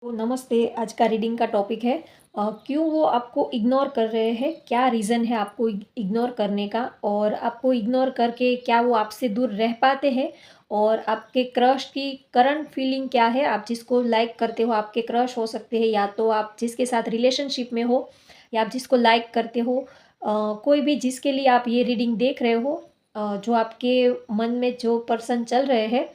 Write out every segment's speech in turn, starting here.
तो नमस्ते। आज का रीडिंग का टॉपिक है क्यों वो आपको इग्नोर कर रहे हैं, क्या रीज़न है आपको इग्नोर करने का, और आपको इग्नोर करके क्या वो आपसे दूर रह पाते हैं, और आपके क्रश की करंट फीलिंग क्या है। आप जिसको लाइक करते हो आपके क्रश हो सकते हैं, या तो आप जिसके साथ रिलेशनशिप में हो, या आप जिसको लाइक करते हो, कोई भी जिसके लिए आप ये रीडिंग देख रहे हो, जो आपके मन में जो पर्सन चल रहे हैं,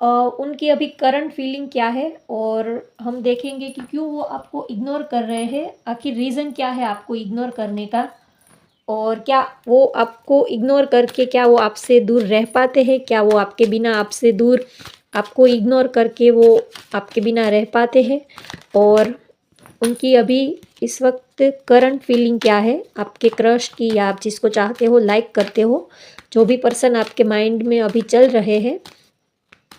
अ, उनकी अभी करंट फीलिंग क्या है, और हम देखेंगे कि क्यों वो आपको इग्नोर कर रहे हैं, आखिर रीज़न क्या है आपको इग्नोर करने का, और क्या वो आपको इग्नोर करके क्या वो आपसे दूर रह पाते हैं, क्या वो आपके बिना आपसे दूर, आपको इग्नोर करके वो आपके बिना रह पाते हैं, और उनकी अभी इस वक्त करंट फीलिंग क्या है आपके क्रश की, या आप जिसको चाहते हो लाइक करते हो, जो भी पर्सन आपके माइंड में अभी चल रहे हैं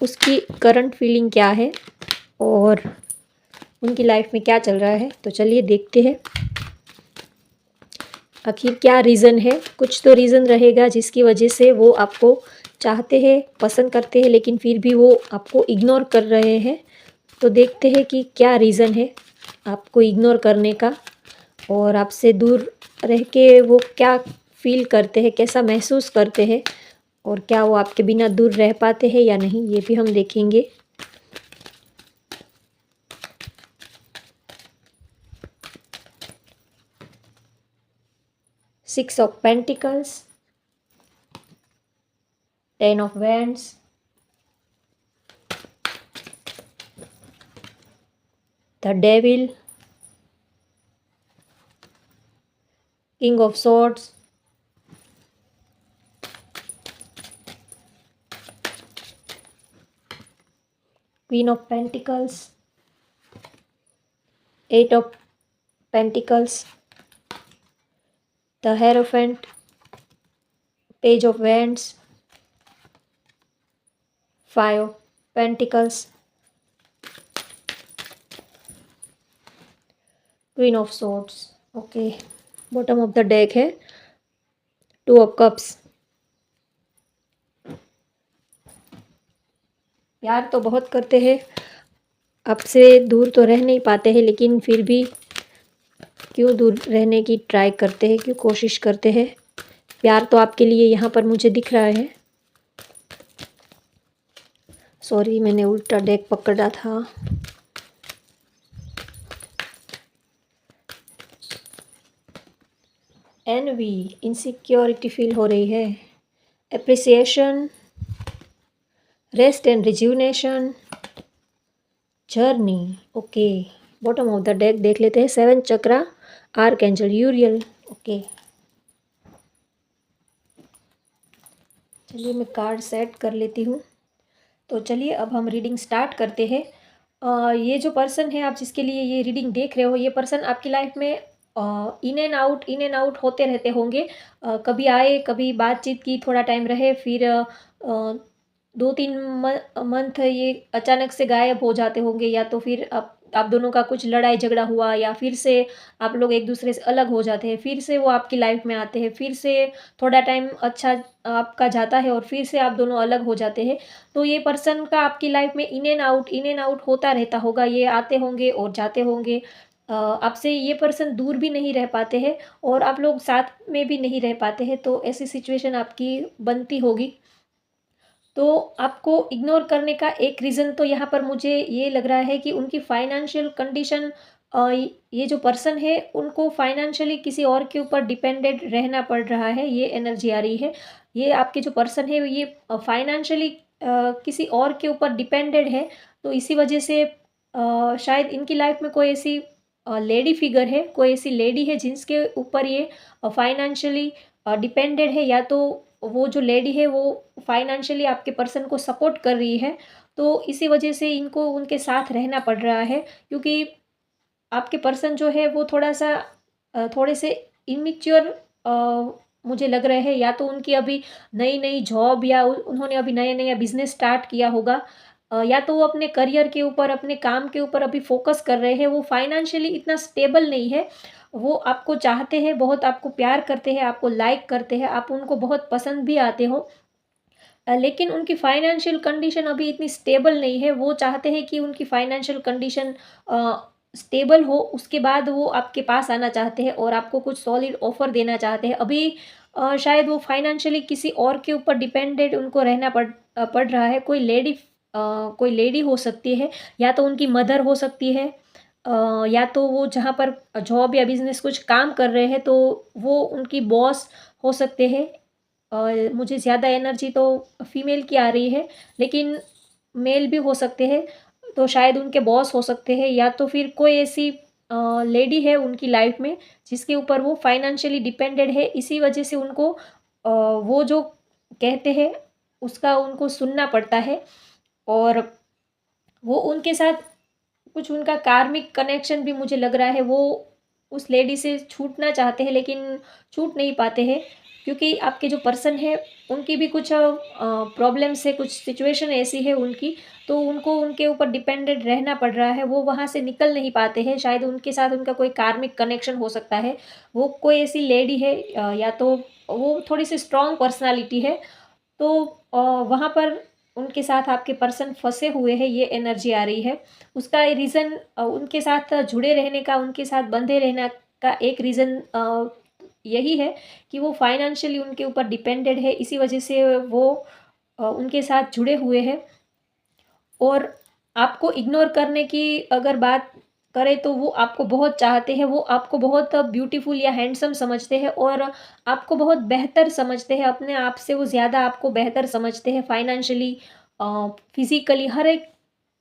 उसकी करंट फीलिंग क्या है, और उनकी लाइफ में क्या चल रहा है। तो चलिए देखते हैं आखिर क्या रीज़न है। कुछ तो रीज़न रहेगा जिसकी वजह से वो आपको चाहते हैं, पसंद करते हैं, लेकिन फिर भी वो आपको इग्नोर कर रहे हैं। तो देखते हैं कि क्या रीज़न है आपको इग्नोर करने का, और आपसे दूर रह के वो क्या फील करते हैं, कैसा महसूस करते हैं, और क्या वो आपके बिना दूर रह पाते हैं या नहीं, ये भी हम देखेंगे। 6 of Pentacles, 10 of Wands, the Devil, King of Swords, Queen of Pentacles, 8 of Pentacles, the Hierophant, Page of Wands, 5 of Pentacles, Queen of Swords। Okay, bottom of the deck है 2 of Cups। प्यार तो बहुत करते हैं, आपसे दूर तो रह नहीं पाते हैं, लेकिन फिर भी क्यों दूर रहने की ट्राई करते हैं, क्यों कोशिश करते हैं। प्यार तो आपके लिए यहाँ पर मुझे दिख रहा है। सॉरी, मैंने उल्टा डेक पकड़ा था। एनवी, इनसिक्योरिटी फील हो रही है। Appreciation, rest and rejuvenation, journey. Okay, bottom of the deck देख लेते हैं। 7 चक्रा, आर्कएंजल यूरियल। ओके, चलिए मैं कार्ड सेट कर लेती हूँ। तो चलिए अब हम रीडिंग स्टार्ट करते हैं। ये जो पर्सन है आप जिसके लिए ये रीडिंग देख रहे हो, ये पर्सन आपकी लाइफ में इन एंड आउट होते रहते होंगे। कभी आए, कभी बातचीत की, थोड़ा टाइम रहे, फिर 2-3 मंथ ये अचानक से गायब हो जाते होंगे, या तो फिर आप दोनों का कुछ लड़ाई झगड़ा हुआ, या फिर से आप लोग एक दूसरे से अलग हो जाते हैं, फिर से वो आपकी लाइफ में आते हैं, फिर से थोड़ा टाइम अच्छा आपका जाता है, और फिर से आप दोनों अलग हो जाते हैं। तो ये पर्सन का आपकी लाइफ में इन एंड आउट होता रहता होगा। ये आते होंगे और जाते होंगे। आपसे ये पर्सन दूर भी नहीं रह पाते हैं, और आप लोग साथ में भी नहीं रह पाते हैं। तो ऐसी सिचुएशन आपकी बनती होगी। तो आपको इग्नोर करने का एक रीज़न तो यहाँ पर मुझे ये लग रहा है कि उनकी फाइनेंशियल कंडीशन, ये जो पर्सन है उनको फाइनेंशियली किसी और के ऊपर डिपेंडेंट रहना पड़ रहा है, ये एनर्जी आ रही है। ये आपके जो पर्सन है ये फाइनेंशियली किसी और के ऊपर डिपेंडेंट है। तो इसी वजह से शायद इनकी लाइफ में कोई ऐसी लेडी फिगर है, कोई ऐसी लेडी है जिसके ऊपर ये फाइनेंशियली डिपेंडेंट है, या तो वो जो लेडी है वो फाइनेंशियली आपके पर्सन को सपोर्ट कर रही है। तो इसी वजह से इनको उनके साथ रहना पड़ रहा है, क्योंकि आपके पर्सन जो है वो थोड़ा-सा थोड़े से इमैच्योर मुझे लग रहे हैं। या तो उनकी अभी नई-नई जॉब, या उन्होंने अभी नया-नया बिज़नेस स्टार्ट किया होगा, या तो वो अपने करियर के ऊपर, अपने काम के ऊपर अभी फ़ोकस कर रहे हैं। वो फाइनेंशियली इतना स्टेबल नहीं है। वो आपको चाहते हैं बहुत, आपको प्यार करते हैं, आपको लाइक करते हैं, आप उनको बहुत पसंद भी आते हो। लेकिन उनकी फाइनेंशियल कंडीशन अभी इतनी स्टेबल नहीं है। वो चाहते हैं कि उनकी फाइनेंशियल कंडीशन स्टेबल हो, उसके बाद वो आपके पास आना चाहते हैं और आपको कुछ सॉलिड ऑफ़र देना चाहते हैं। अभी शायद वो फाइनेंशियली किसी और के ऊपर डिपेंडेंट उनको रहना पड़ रहा है। कोई लेडी हो सकती है, या तो उनकी मदर हो सकती है, या तो वो जहाँ पर जॉब या बिज़नेस कुछ काम कर रहे हैं, तो वो उनकी बॉस हो सकते हैं। मुझे ज़्यादा एनर्जी तो फीमेल की आ रही है, लेकिन मेल भी हो सकते हैं, तो शायद उनके बॉस हो सकते हैं, या तो फिर कोई ऐसी लेडी है उनकी लाइफ में जिसके ऊपर वो फाइनेंशियली डिपेंडेंट है। इसी वजह से उनको वो जो कहते हैं उसका उनको सुनना पड़ता है, और वो उनके साथ कुछ उनका कार्मिक कनेक्शन भी मुझे लग रहा है। वो उस लेडी से छूटना चाहते हैं, लेकिन छूट नहीं पाते हैं, क्योंकि आपके जो पर्सन है उनकी भी कुछ प्रॉब्लम्स है, कुछ सिचुएशन ऐसी है उनकी, तो उनको उनके ऊपर डिपेंडेंट रहना पड़ रहा है। वो वहाँ से निकल नहीं पाते हैं। शायद उनके साथ उनका कोई कार्मिक कनेक्शन हो सकता है। वो कोई ऐसी लेडी है, या तो वो थोड़ी सी स्ट्रॉन्ग पर्सनालिटी है, तो वहाँ पर उनके साथ आपके पर्सन फँसे हुए हैं, ये एनर्जी आ रही है। उसका रीज़न उनके साथ जुड़े रहने का, उनके साथ बंधे रहने का एक रीज़न यही है कि वो फाइनेंशियली उनके ऊपर डिपेंडेंट है, इसी वजह से वो उनके साथ जुड़े हुए हैं। और आपको इग्नोर करने की अगर बात करें, तो वो आपको बहुत चाहते हैं, वो आपको बहुत ब्यूटीफुल या हैंडसम समझते हैं, और आपको बहुत बेहतर समझते हैं। अपने आप से वो ज़्यादा आपको बेहतर समझते हैं, फाइनेंशियली, फिज़िकली, हर एक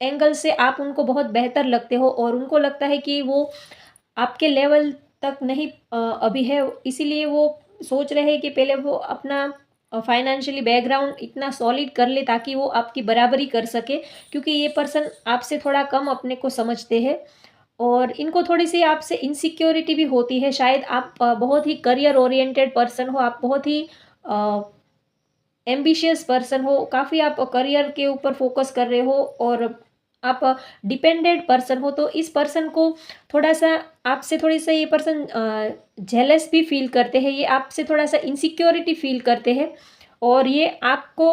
एंगल से आप उनको बहुत बेहतर लगते हो, और उनको लगता है कि वो आपके लेवल तक नहीं अभी है। इसीलिए वो सोच रहे हैं कि पहले वो अपना फाइनेंशियली बैकग्राउंड इतना सॉलिड कर ले, ताकि वो आपकी बराबरी कर सके, क्योंकि ये पर्सन आपसे थोड़ा कम अपने को समझते हैं, और इनको थोड़ी-सी आपसे इनसिक्योरिटी भी होती है। शायद आप बहुत ही करियर ओरिएंटेड पर्सन हो, आप बहुत ही अ, एम्बिशियस पर्सन हो, काफ़ी आप करियर के ऊपर फ़ोकस कर रहे हो, और आप डिपेंडेंट पर्सन हो, तो इस पर्सन को थोड़ा-सा आपसे थोड़ी-सा ये पर्सन जेलस भी फ़ील करते हैं, ये आपसे थोड़ा-सा इनसिक्योरिटी फ़ील करते हैं, और ये आपको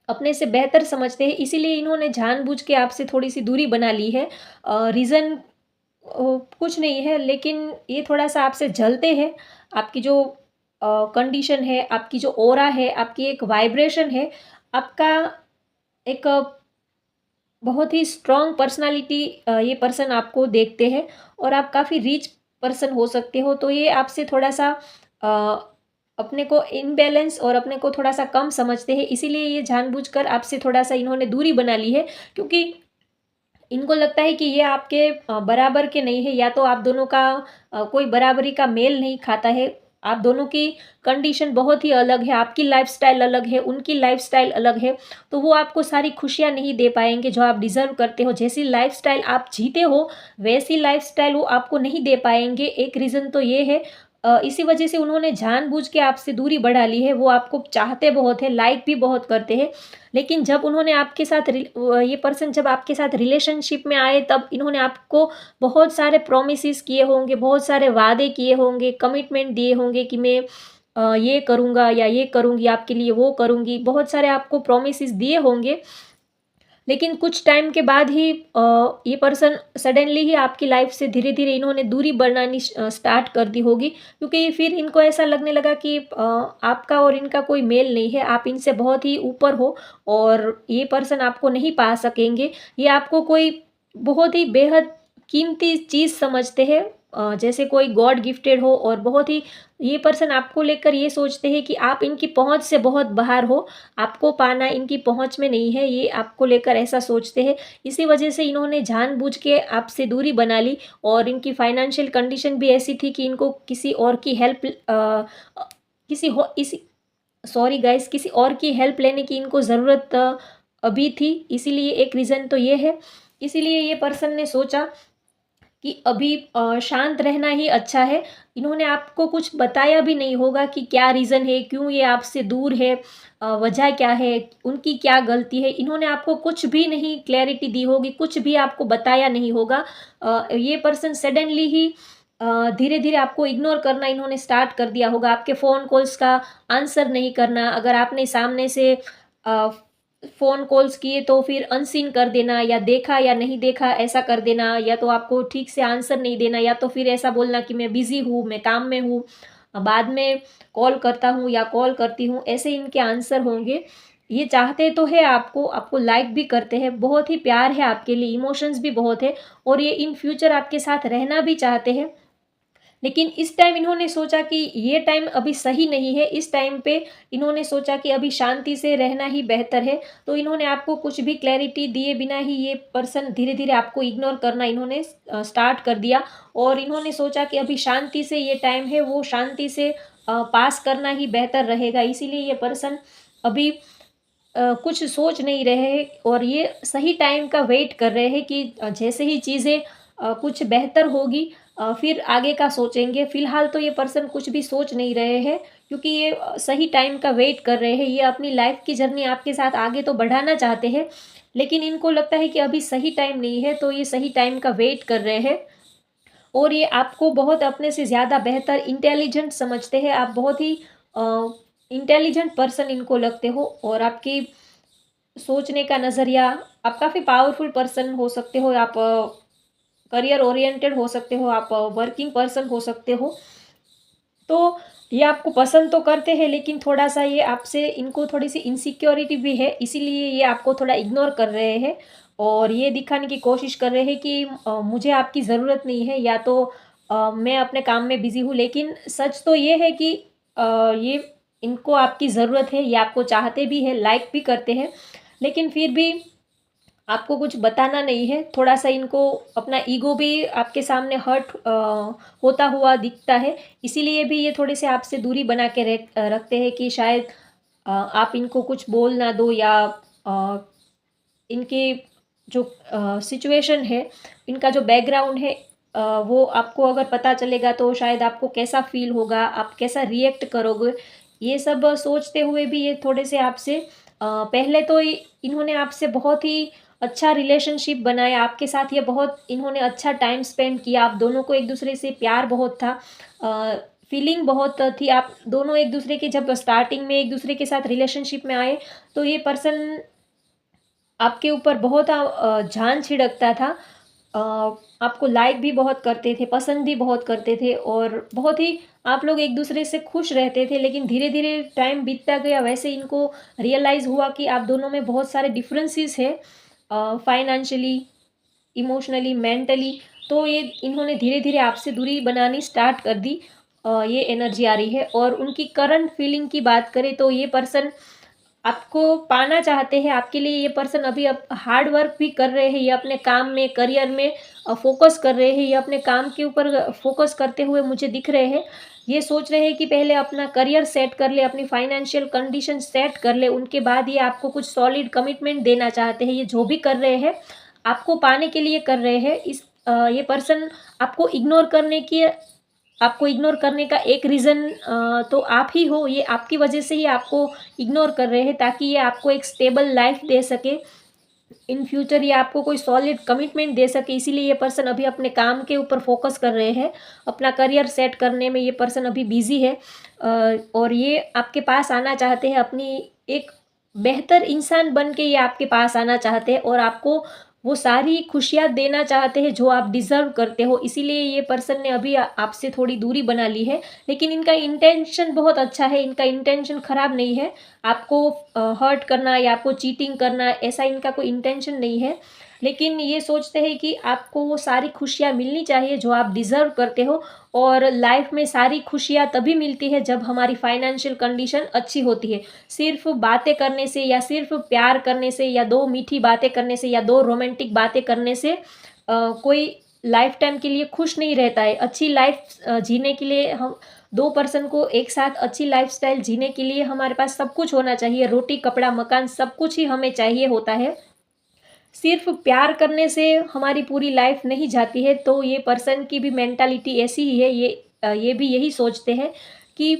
अपने से बेहतर समझते हैं, इसीलिए इन्होंने जानबूझ के आपसे थोड़ी-सी दूरी बना ली है। रीज़न कुछ नहीं है, लेकिन ये थोड़ा-सा आपसे जलते हैं। आपकी जो कंडीशन है, आपकी जो ऑरा है, आपकी एक वाइब्रेशन है, आपका एक बहुत ही स्ट्रॉन्ग पर्सनैलिटी ये पर्सन आपको देखते हैं, और आप काफ़ी रिच पर्सन हो सकते हो। तो ये आपसे थोड़ा-सा अ, अपने को इम्बैलेंस और अपने को थोड़ा-सा कम समझते हैं, इसीलिए ये जानबूझकर आपसे थोड़ा-सा इन्होंने दूरी बना ली है, क्योंकि इनको लगता है कि ये आपके बराबर के नहीं है, या तो आप दोनों का कोई बराबरी का मेल नहीं खाता है। आप दोनों की कंडीशन बहुत ही अलग है, आपकी लाइफ़स्टाइल अलग है, उनकी लाइफ़स्टाइल अलग है, तो वो आपको सारी खुशियाँ नहीं दे पाएँगे जो आप डिज़र्व करते हो। जैसी लाइफ़स्टाइल आप जीते हो, वैसी लाइफ़स्टाइल वो आपको नहीं दे पाएँगे। एक रीज़न तो ये है। इसी वजह से उन्होंने जानबूझ के आपसे दूरी बढ़ा ली है। वो आपको चाहते बहुत हैं, लाइक भी बहुत करते हैं, लेकिन जब उन्होंने आपके साथ ये पर्सन जब आपके साथ रिलेशनशिप में आए, तब इन्होंने आपको बहुत सारे प्रॉमिसेस किए होंगे, बहुत सारे वादे किए होंगे, कमिटमेंट दिए होंगे कि मैं ये करूँगा या ये करूँगी, आपके लिए वो करूँगी, बहुत सारे आपको प्रॉमिसेस दिए होंगे। लेकिन कुछ टाइम के बाद ही ये पर्सन सडनली ही आपकी लाइफ से धीरे-धीरे इन्होंने दूरी बनानी स्टार्ट कर दी होगी, क्योंकि फिर इनको ऐसा लगने लगा कि आपका और इनका कोई मेल नहीं है, आप इनसे बहुत ही ऊपर हो, और ये पर्सन आपको नहीं पा सकेंगे। ये आपको कोई बहुत ही बेहद कीमती चीज़ समझते हैं, जैसे कोई गॉड गिफ्टेड हो, और बहुत ही ये पर्सन आपको लेकर ये सोचते हैं कि आप इनकी पहुँच से बहुत बाहर हो, आपको पाना इनकी पहुँच में नहीं है, ये आपको लेकर ऐसा सोचते हैं। इसी वजह से इन्होंने जानबूझ के आपसे दूरी बना ली, और इनकी फाइनेंशियल कंडीशन भी ऐसी थी कि इनको किसी और की हेल्प किसी हो इसी सॉरी गाइस, किसी और की हेल्प लेने की इनको ज़रूरत अभी थी। इसीलिए एक रीज़न तो ये है। इसीलिए ये पर्सन ने सोचा कि अभी शांत रहना ही अच्छा है। इन्होंने आपको कुछ बताया भी नहीं होगा कि क्या रीज़न है, क्यों ये आपसे दूर है, वजह क्या है, उनकी क्या गलती है। इन्होंने आपको कुछ भी नहीं क्लैरिटी दी होगी, कुछ भी आपको बताया नहीं होगा। ये पर्सन सडनली ही धीरे-धीरे आपको इग्नोर करना इन्होंने स्टार्ट कर दिया होगा। आपके फ़ोन कॉल्स का आंसर नहीं करना, अगर आपने सामने से फ़ोन कॉल्स किए तो फिर अनसीन कर देना, या देखा या नहीं देखा ऐसा कर देना, या तो आपको ठीक से आंसर नहीं देना, या तो फिर ऐसा बोलना कि मैं बिज़ी हूँ, मैं काम में हूँ, बाद में कॉल करता हूँ या कॉल करती हूँ, ऐसे इनके आंसर होंगे। ये चाहते तो है आपको, आपको लाइक भी करते हैं, बहुत ही प्यार है आपके लिए, इमोशंस भी बहुत है, और ये इन फ्यूचर आपके साथ रहना भी चाहते हैं। लेकिन इस टाइम इन्होंने सोचा कि ये टाइम अभी सही नहीं है, इस टाइम पे इन्होंने सोचा कि अभी शांति से रहना ही बेहतर है, तो इन्होंने आपको कुछ भी क्लैरिटी दिए बिना ही ये पर्सन धीरे-धीरे आपको इग्नोर करना इन्होंने स्टार्ट कर दिया, और इन्होंने सोचा कि अभी शांति से ये टाइम है, वो शांति से पास करना ही बेहतर रहेगा। इसीलिए ये पर्सन अभी कुछ सोच नहीं रहे हैं, और ये सही टाइम का वेट कर रहे हैं कि जैसे ही चीज़ें कुछ बेहतर होगी फिर आगे का सोचेंगे। फ़िलहाल तो ये पर्सन कुछ भी सोच नहीं रहे हैं, क्योंकि ये सही टाइम का वेट कर रहे हैं। ये अपनी लाइफ़ की जर्नी आपके साथ आगे तो बढ़ाना चाहते हैं, लेकिन इनको लगता है कि अभी सही टाइम नहीं है, तो ये सही टाइम का वेट कर रहे हैं। और ये आपको बहुत अपने से ज़्यादा बेहतर इंटेलिजेंट समझते हैं। आप बहुत ही इंटेलिजेंट पर्सन इनको लगते हो, और आपकी सोचने का नज़रिया, आप काफ़ी पावरफुल पर्सन हो सकते हो, आप करियर ओरिएंटेड हो सकते हो, आप वर्किंग पर्सन हो सकते हो। तो ये आपको पसंद तो करते हैं, लेकिन थोड़ा-सा ये आपसे, इनको थोड़ी-सी इनसिक्योरिटी भी है, इसीलिए ये आपको थोड़ा इग्नोर कर रहे हैं, और ये दिखाने की कोशिश कर रहे हैं कि मुझे आपकी ज़रूरत नहीं है, या तो मैं अपने काम में बिज़ी हूँ। लेकिन सच तो ये है कि ये इनको आपकी ज़रूरत है, ये आपको चाहते भी हैं, लाइक भी करते हैं, लेकिन फिर भी आपको कुछ बताना नहीं है। थोड़ा-सा इनको अपना ईगो भी आपके सामने हर्ट होता हुआ दिखता है, इसीलिए भी ये थोड़े-से आपसे दूरी बना के रखते हैं कि शायद आप इनको कुछ बोल ना दो, या अ, इनके जो सिचुएशन है, इनका जो बैकग्राउंड है, वो आपको अगर पता चलेगा तो शायद आपको कैसा फ़ील होगा, आप कैसा रिएक्ट करोगे। ये सब सोचते हुए भी ये थोड़े-से आपसे पहले तो इन्होंने आपसे बहुत ही अच्छा रिलेशनशिप बनाया, आपके साथ ये बहुत इन्होंने अच्छा टाइम स्पेंड किया, आप दोनों को एक-दूसरे से प्यार बहुत था, फीलिंग बहुत थी, आप दोनों एक-दूसरे के जब स्टार्टिंग में एक-दूसरे के साथ रिलेशनशिप में आए, तो ये पर्सन आपके ऊपर बहुत जान छिड़कता था। अ, आपको लाइक भी बहुत करते थे, पसंद भी बहुत करते थे, और बहुत ही आप लोग एक-दूसरे से खुश रहते थे। लेकिन धीरे-धीरे टाइम बीतता गया, वैसे इनको रियलाइज़ हुआ कि आप दोनों में बहुत सारे डिफरेंसेस हैं, फाइनेंशियली, इमोशनली, मेंटली। तो ये इन्होंने धीरे-धीरे आपसे दूरी बनानी स्टार्ट कर दी। ये एनर्जी आ रही है, और उनकी करंट फीलिंग की बात करें तो ये पर्सन आपको पाना चाहते हैं, आपके लिए ये पर्सन अभी हार्ड वर्क भी कर रहे हैं, ये अपने काम में, करियर में फ़ोकस कर रहे हैं, ये अपने काम के ऊपर फ़ोकस करते हुए मुझे दिख रहे हैं। ये सोच रहे हैं कि पहले अपना करियर सेट कर ले, अपनी फाइनेंशियल कंडीशन सेट कर ले, उनके बाद ये आपको कुछ सॉलिड कमिटमेंट देना चाहते हैं। ये जो भी कर रहे हैं, आपको पाने के लिए कर रहे हैं। ये पर्सन आपको इग्नोर करने की आपको इग्नोर करने का एक रीज़न तो आप ही हो, ये आपकी वजह से ही आपको इग्नोर कर रहे हैं, ताकि ये आपको एक स्टेबल लाइफ़ दे सके। इन फ्यूचर ये आपको कोई सॉलिड कमिटमेंट दे सके, इसीलिए ये पर्सन अभी अपने काम के ऊपर फ़ोकस कर रहे हैं। अपना करियर सेट करने में ये पर्सन अभी बिज़ी है, और ये आपके पास आना चाहते हैं, अपनी एक बेहतर इंसान बन के ये आपके पास आना चाहते हैं, और आपको वो सारी खुशियाँ देना चाहते हैं जो आप डिज़र्व करते हो। इसीलिए ये पर्सन ने अभी आपसे थोड़ी दूरी बना ली है, लेकिन इनका इंटेंशन बहुत अच्छा है, इनका इंटेंशन ख़राब नहीं है। आपको हर्ट करना या आपको चीटिंग करना, ऐसा इनका कोई इंटेंशन नहीं है। लेकिन ये सोचते हैं कि आपको वो सारी खुशियाँ मिलनी चाहिए जो आप डिज़र्व करते हो, और लाइफ़ में सारी खुशियाँ तभी मिलती है जब हमारी फाइनेंशियल कंडीशन अच्छी होती है। सिर्फ़ बातें करने से, या सिर्फ़ प्यार करने से, या 2 मीठी बातें करने से, या 2 रोमांटिक बातें करने से कोई लाइफ़ टाइम के लिए खुश नहीं रहता है। अच्छी लाइफ़ जीने के लिए हम 2 पर्सन को एक साथ अच्छी लाइफ़स्टाइल जीने के लिए हमारे पास सब कुछ होना चाहिए, रोटी, कपड़ा, मकान सब कुछ ही हमें चाहिए होता है। सिर्फ़ प्यार करने से हमारी पूरी लाइफ़ नहीं जाती है, तो ये पर्सन की भी मेंटालिटी ऐसी ही है, ये भी यही सोचते हैं कि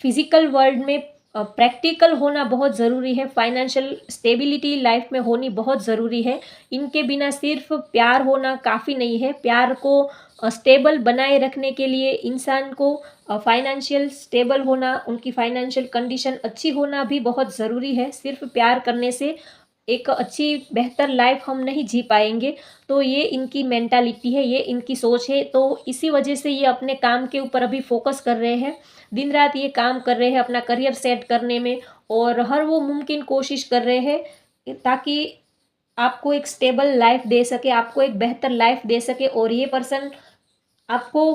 फ़िज़िकल वर्ल्ड में प्रैक्टिकल होना बहुत ज़रूरी है, फाइनेंशियल स्टेबिलिटी लाइफ में होनी बहुत ज़रूरी है। इनके बिना सिर्फ प्यार होना काफ़ी नहीं है। प्यार को स्टेबल बनाए रखने के लिए इंसान को फाइनेंशियल स्टेबल होना, उनकी फाइनेंशियल कंडीशन अच्छी होना भी बहुत ज़रूरी है। सिर्फ प्यार करने से एक अच्छी बेहतर लाइफ हम नहीं जी पाएंगे। तो ये इनकी मेंटालिटी है, ये इनकी सोच है। तो इसी वजह से ये अपने काम के ऊपर अभी फोकस कर रहे हैं, दिन रात ये काम कर रहे हैं अपना करियर सेट करने में, और हर वो मुमकिन कोशिश कर रहे हैं ताकि आपको एक स्टेबल लाइफ दे सके, आपको एक बेहतर लाइफ दे सके। और ये पर्सन आपको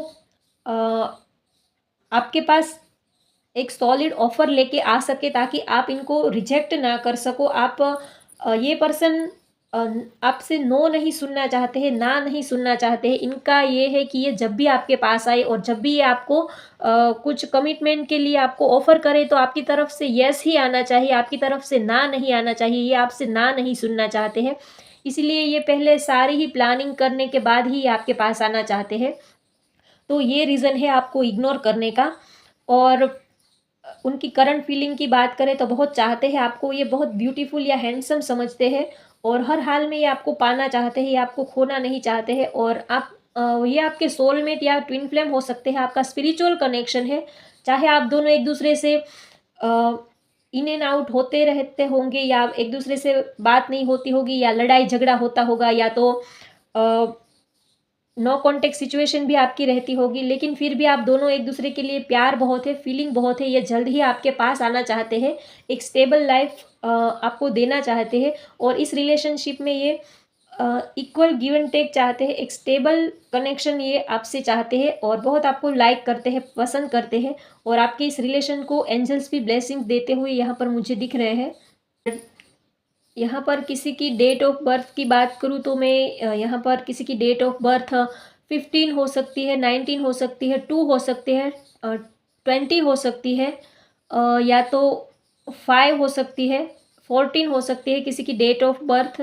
आपके पास एक सॉलिड ऑफर लेके आ सके ताकि आप इनको रिजेक्ट ना कर सको। आप ये पर्सन आपसे नो नहीं सुनना चाहते हैं, ना नहीं सुनना चाहते हैं। इनका ये है कि ये जब भी आपके पास आए और जब भी ये आपको कुछ कमिटमेंट के लिए आपको ऑफर करे तो आपकी तरफ से यस ही आना चाहिए, आपकी तरफ से ना नहीं आना चाहिए। ये आपसे ना नहीं सुनना चाहते हैं, इसलिए ये पहले सारी ही प्लानिंग करने के बाद ही आपके पास आना चाहते हैं। तो ये रीज़न है आपको इग्नोर करने का। और उनकी करंट फीलिंग की बात करें तो बहुत चाहते हैं आपको, ये बहुत ब्यूटीफुल या हैंडसम समझते हैं और हर हाल में ये आपको पाना चाहते हैं, ये आपको खोना नहीं चाहते हैं। और आप ये आपके सोलमेट या ट्विन फ्लेम हो सकते हैं, आपका स्पिरिचुअल कनेक्शन है। चाहे आप दोनों एक दूसरे से इन एंड आउट होते रहते होंगे, या एक दूसरे से बात नहीं होती होगी, या लड़ाई झगड़ा होता होगा, या तो नो कॉन्टेक्ट सिचुएशन भी आपकी रहती होगी, लेकिन फिर भी आप दोनों एक दूसरे के लिए प्यार बहुत है, फीलिंग बहुत है। ये जल्द ही आपके पास आना चाहते हैं, एक स्टेबल लाइफ आपको देना चाहते हैं। और इस रिलेशनशिप में ये इक्वल गिव एंड टेक चाहते हैं, एक स्टेबल कनेक्शन ये आपसे चाहते हैं और बहुत आपको लाइक करते हैं, पसंद करते हैं। और आपके इस रिलेशन को एंजल्स भी ब्लेसिंग देते हुए यहाँ पर मुझे दिख रहे हैं। यहाँ पर किसी की डेट ऑफ बर्थ की बात करूँ तो मैं यहाँ पर किसी की डेट ऑफ बर्थ 15 हो सकती है, 19 हो सकती है, 2 हो सकती है, 20 हो सकती है, या तो 5 हो सकती है, 14 हो सकती है किसी की डेट ऑफ बर्थ,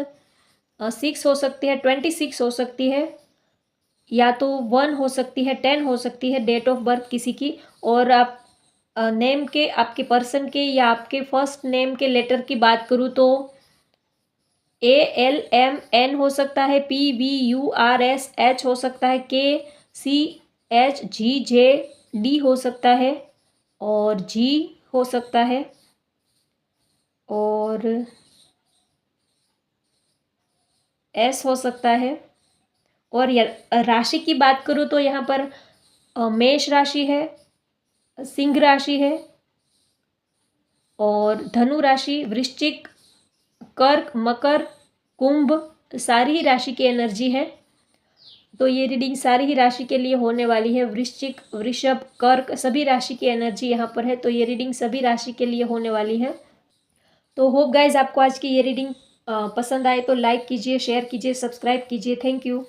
6 हो सकती है, 26 हो सकती है, या तो 1 हो सकती है, 10 हो सकती है डेट ऑफ बर्थ किसी की। और आप नेम के, आपके पर्सन के या आपके फर्स्ट नेम के लेटर की बात करूँ तो ALMN हो सकता है, PVURSH हो सकता है, KCHGJD हो सकता है, और G हो सकता है, और S हो सकता है। और राशि की बात करूँ तो यहाँ पर मेष राशि है, सिंह राशि है, और धनु राशि, वृश्चिक, कर्क, मकर, कुंभ, सारी ही राशि की एनर्जी है। तो ये रीडिंग सारी ही राशि के लिए होने वाली है। वृश्चिक, वृषभ, कर्क सभी राशि की एनर्जी यहाँ पर है, तो ये रीडिंग सभी राशि के लिए होने वाली है। तो होप गाइज आपको आज की ये रीडिंग पसंद आए तो लाइक कीजिए, शेयर कीजिए, सब्सक्राइब कीजिए। Thank you.